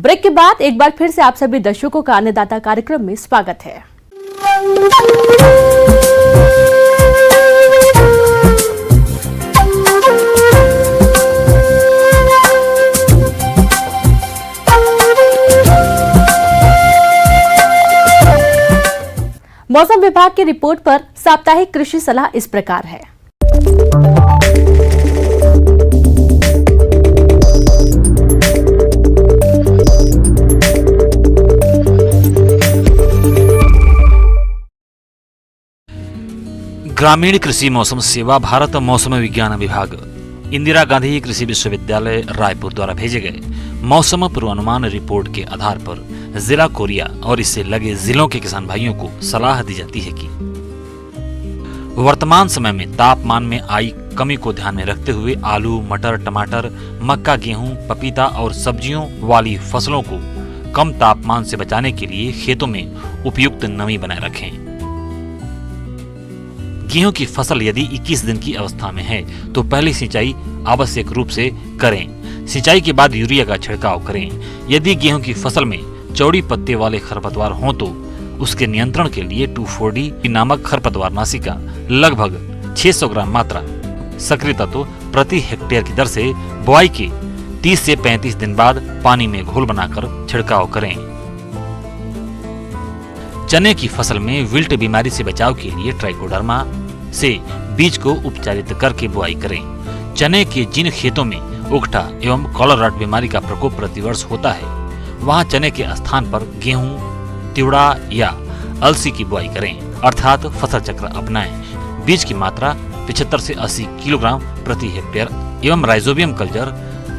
Break के बाद एक बार फिर से आप सभी दर्शकों का अन्नदाता कार्यक्रम में स्वागत है। मौसम विभाग की रिपोर्ट पर साप्ताहिक कृषि सलाह इस प्रकार है। ग्रामीण कृषि मौसम सेवा भारत मौसम विज्ञान विभाग इंदिरा गांधी कृषि विश्वविद्यालय रायपुर द्वारा भेजे गए मौसम पूर्वानुमान रिपोर्ट के आधार पर जिला कोरिया और इससे लगे जिलों के किसान भाइयों को सलाह दी जाती है कि वर्तमान समय में तापमान में आई कमी को ध्यान में रखते हुए आलू, मटर, टमाटर, मक्का, गेहूं, पपीता और सब्जियों वाली फसलों को कम तापमान से बचाने के लिए खेतों में उपयुक्त नमी बनाए रखें। गेहूं की फसल यदि 21 दिन की अवस्था में है तो पहली सिंचाई आवश्यक रूप से करें। सिंचाई के बाद यूरिया का छिड़काव करें। यदि गेहूं की फसल में चौड़ी पत्ते वाले खरपतवार हों तो उसके नियंत्रण के लिए 2,4-D नामक खरपतवारनाशी का लगभग 600 ग्राम मात्रा सक्रिय तत्व प्रति हेक्टेयर की दर से बुआई के 30 से 35 दिन बाद पानी में घोल बनाकर छिड़काव करें। चने की फसल में विल्ट बीमारी से बचाव के लिए ट्राइकोडर्मा से बीज को उपचारित करके बुआई करें। चने के जिन खेतों में उकठा एवं कॉलर रट बीमारी का प्रकोप प्रतिवर्ष होता है वहां चने के स्थान पर गेहूं, तिवड़ा या अलसी की बुआई करें, अर्थात फसल चक्र अपनाएं। बीज की मात्रा 75 से 80 किलोग्राम प्रति हेक्टेयर एवं राइजोबियम कल्चर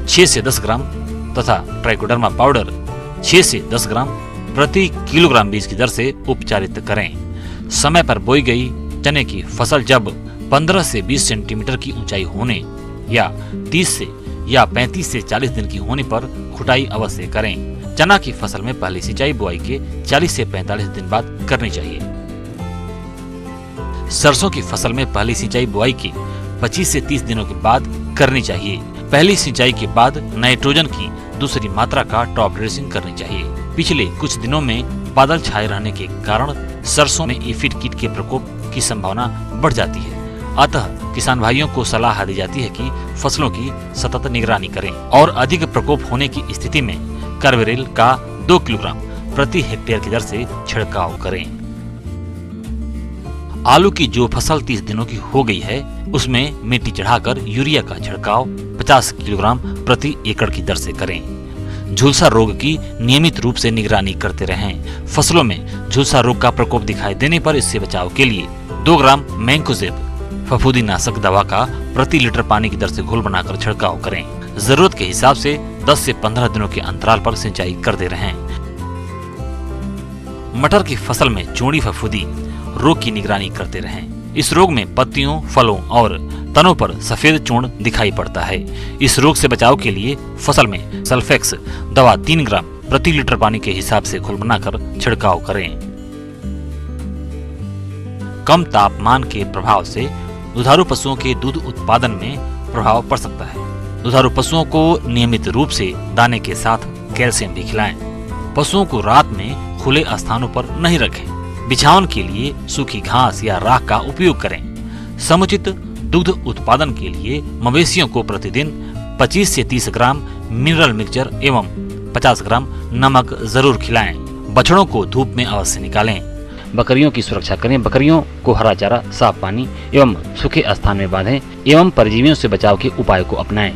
6 से 10 ग्राम तथा ट्राइकोडर्मा पाउडर 6 से 10 ग्राम प्रति किलोग्राम बीज की दर से उपचारित करें। समय पर बोई गई चने की फसल जब 15 से 20 सेंटीमीटर की ऊंचाई होने या 30 से या 35 से 40 दिन की होने पर खुटाई अवश्य करें। चना की फसल में पहली सिंचाई बुआई के 40 से 45 दिन बाद करनी चाहिए। सरसों की फसल में पहली सिंचाई बुआई के 25 से 30 दिनों के बाद करनी चाहिए। पहली सिंचाई के बाद नाइट्रोजन की दूसरी मात्रा का टॉप ड्रेसिंग करनी चाहिए। पिछले कुछ दिनों में बादल छाए रहने के कारण सरसों में एफिड कीट के प्रकोप की संभावना बढ़ जाती है। अतः किसान भाइयों को सलाह दी जाती है कि फसलों की सतत निगरानी करें और अधिक प्रकोप होने की स्थिति में कार्बेरिल का 2 किलोग्राम प्रति हेक्टेयर की दर से छिड़काव करें। आलू की जो फसल 30 दिनों की हो गई है उसमें मिट्टी चढ़ाकर यूरिया का छिड़काव 50 किलोग्राम प्रति एकड़ की दर से करें। झुलसा रोग की नियमित रूप से निगरानी करते रहें। फसलों में झुलसा रोग का प्रकोप दिखाई देने पर इससे बचाव के लिए 2 ग्राम मैंकोजेब फफूंदीनाशक दवा का प्रति लीटर पानी की दर से घोल बनाकर छिड़काव करें। जरूरत के हिसाब से 10 से 15 दिनों के अंतराल पर सिंचाई करते रहें। मटर की फसल में चूड़ी फफूंदी रोग की निगरानी करते रहें। इस रोग में पत्तियों, फलों और तनों पर सफेद चूर्ण दिखाई पड़ता है। इस रोग से बचाव के लिए फसल में सल्फेक्स दवा 3 ग्राम प्रति लीटर पानी के हिसाब से घोल बनाकर छिड़काव करें। कम तापमान के प्रभाव से दुधारू पशुओं के दूध उत्पादन में प्रभाव पड़ सकता है। दुधारू पशुओं को नियमित रूप से दाने के साथ कैल्शियम भी खिलाएं। पशुओं को रात में खुले स्थानों पर नहीं रखें। बिछावन के लिए सूखी घास या राख का उपयोग करें। समुचित दुग्ध उत्पादन के लिए मवेशियों को प्रतिदिन 25 से 30 ग्राम मिनरल मिक्सचर एवं 50 ग्राम नमक जरूर खिलाएं। बछड़ों को धूप में अवश्य निकालें। बकरियों की सुरक्षा करें। बकरियों को हरा चारा, साफ पानी एवं सूखे स्थान में बांधें एवं परजीवियों से बचाव के उपाय को अपनाएं।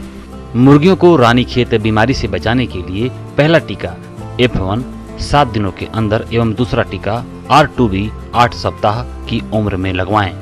मुर्गियों को रानीखेत बीमारी से बचाने के लिए पहला टीका F1 7 दिनों के अंदर एवं दूसरा टीका R2B 8 सप्ताह की उम्र में लगवाएं।